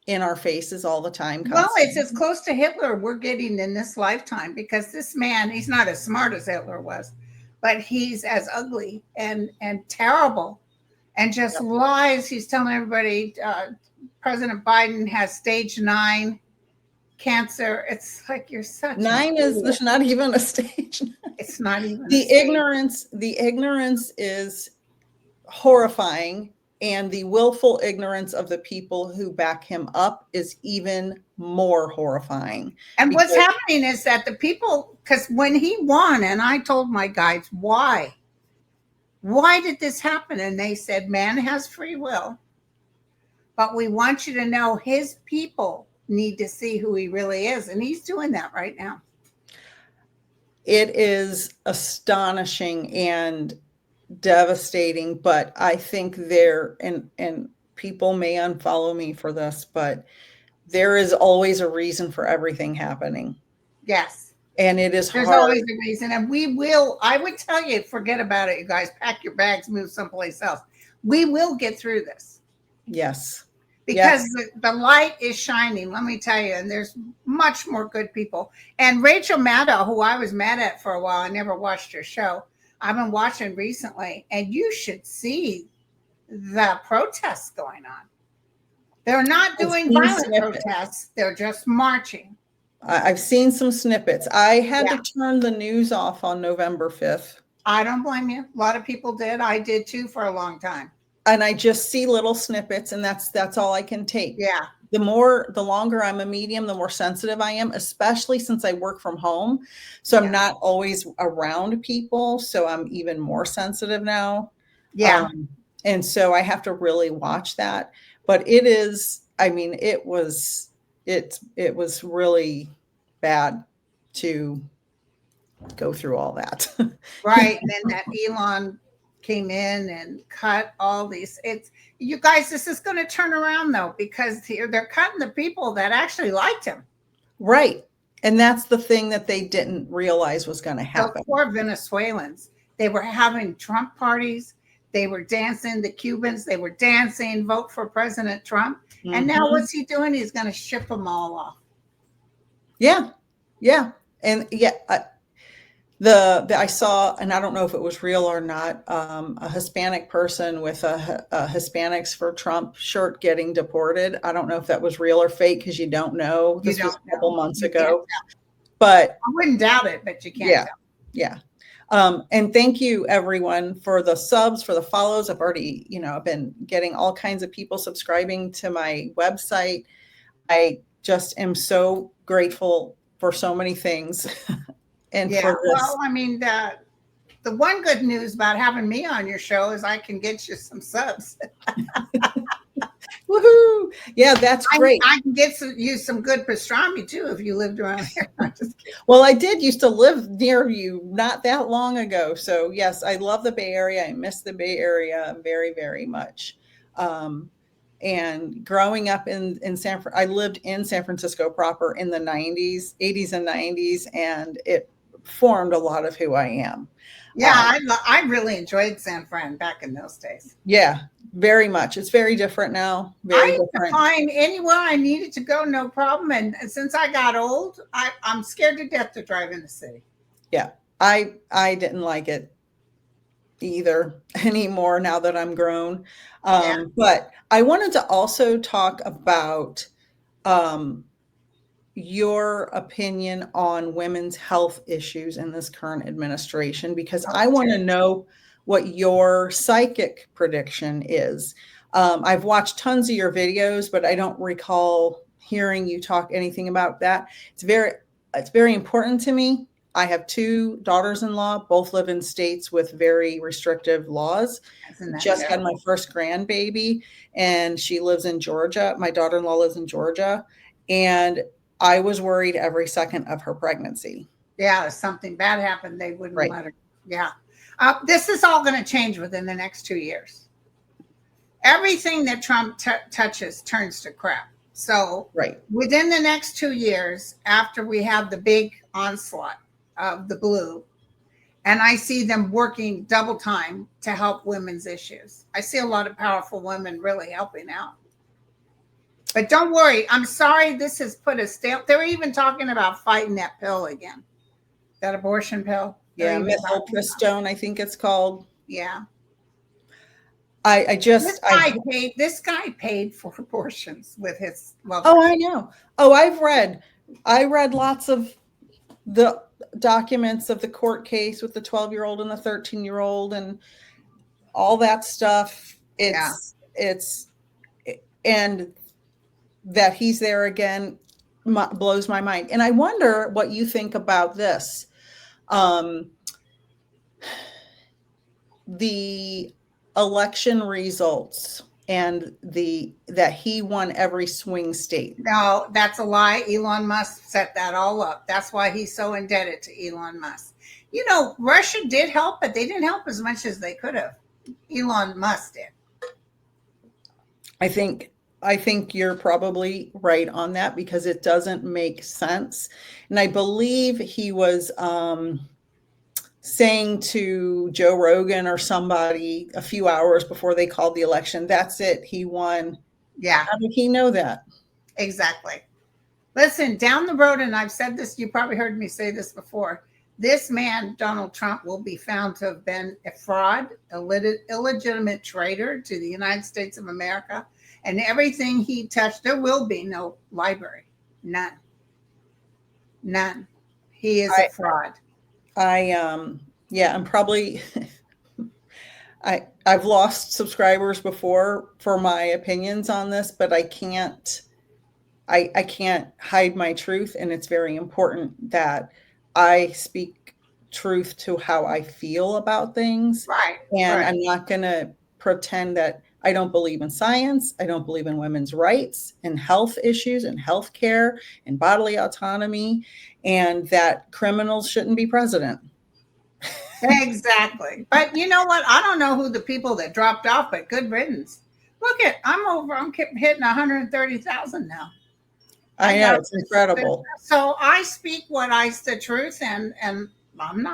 in our faces all the time. Well, it's Constantly. as close to Hitler we're getting in this lifetime, because this man, he's not as smart as Hitler was, but he's as ugly and terrible and just Yep. lies. He's telling everybody President Biden has stage 9 cancer. It's like, you're such an 9 is, idiot. there's not even a stage. It's not even a The stage. the ignorance is horrifying, and the willful ignorance of the people who back him up is even more horrifying. And what's Because happening is that the people, because when he won, and I told my guides, why? Why did this happen? And they said, man has free will, but we want you to know his people need to see who he really is. And he's doing that right now. it is astonishing and devastating, but I think there, and people may unfollow me for this, but there is always a reason for everything happening. Yes. And it is There's hard. always a reason. And we will, I would tell you, forget about it, you guys. Pack your bags, move someplace else. We will get through this. Yes. Because Yes. the light is shining, let me tell you, and there's much more good people. And Rachel Maddow, who I was mad at for a while, I never watched her show. I've been watching recently, and you should see the protests going on. They're not doing violent protests, they're just marching. I've seen some snippets. I had Yeah. to turn the news off on November 5th. I don't blame you. A lot of people did. I did too for a long time. And I just see little snippets, and that's all I can take. Yeah. The longer I'm a medium, the more sensitive I am, especially since I work from home. So I'm not always around people. So I'm even more sensitive now. Yeah. And so I have to really watch that. But it is, I mean, it was really bad to go through all that. Right. And then that Elon came in and cut all these. It's, you guys, this is going to turn around though, because they're cutting the people that actually liked him. Right. And that's the thing that they didn't realize was going to happen. The poor Venezuelans, they were having Trump parties. They were dancing. The Cubans, they were dancing, vote for President Trump. Mm-hmm. And now what's he doing? He's going to ship them all off. Yeah. Yeah. And yeah, I saw, and I don't know if it was real or not, a Hispanic person with a Hispanics for Trump shirt getting deported. I don't know if that was real or fake, because you don't know. This was a couple months ago. But I wouldn't doubt it, but you can't tell. Yeah. And thank you everyone for the subs, for the follows. I've already, I've been getting all kinds of people subscribing to my website. I just am so grateful for so many things. And for this. Well, I mean, the one good news about having me on your show is I can get you some subs. Woohoo! Yeah, that's great. I can get you some good pastrami too if you lived around here. Well, I did used to live near you not that long ago. So yes, I love the Bay Area. I miss the Bay Area very, very much. And growing up in I lived in San Francisco proper in the 80s and 90s, and it formed a lot of who I am. Yeah, I really enjoyed San Fran back in those days. Yeah, very much. It's very different now. Very different. I could find anywhere I needed to go, no problem. And since I got old, I'm scared to death to drive in the city. Yeah, I didn't like it either anymore now that I'm grown. But I wanted to also talk about your opinion on women's health issues in this current administration, because I want to know what your psychic prediction is. I've watched tons of your videos, but I don't recall hearing you talk anything about that. It's very important to me. I have 2 daughters-in-law, both live in states with very restrictive laws. Just had my first grandbaby, and she lives in Georgia. My daughter-in-law lives in Georgia, and I was worried every second of her pregnancy. Yeah, if something bad happened, they wouldn't let her. Yeah. This is all going to change within the next 2 years. Everything that Trump touches turns to crap. So within the next 2 years, after we have the big onslaught of the blue, and I see them working double time to help women's issues. I see a lot of powerful women really helping out. But don't worry. I'm sorry this has put a stamp. They're even talking about fighting that pill again. That abortion pill. Yeah, methylpristone, I think it's called. Yeah. This guy paid for abortions with his love. Oh, I know. Oh, I read lots of the documents of the court case with the 12-year-old and the 13-year-old and all that stuff. And that he's there again blows my mind. And I wonder what you think about this. The election results and that he won every swing state. No, that's a lie. Elon Musk set that all up. That's why he's so indebted to Elon Musk. You know, Russia did help, but they didn't help as much as they could have. Elon Musk did. I think you're probably right on that because it doesn't make sense. And I believe he was saying to Joe Rogan or somebody a few hours before they called the election, that's it, he won. Yeah. How did he know that? Exactly. Listen, down the road, and I've said this, you probably heard me say this before, this man, Donald Trump, will be found to have been a fraud, illegitimate traitor to the United States of America, and everything he touched, there will be no library. None. He is a fraud. I'm probably, I've lost subscribers before for my opinions on this, but I can't hide my truth. And it's very important that I speak truth to how I feel about things. Right. And I'm not going to pretend that I don't believe in science. I don't believe in women's rights and health issues and health care and bodily autonomy, and that criminals shouldn't be president. Exactly. But you know what? I don't know who the people that dropped off, but good riddance. Look at, I'm hitting 130,000 now. I know, it's incredible. So I speak the truth, and I'm not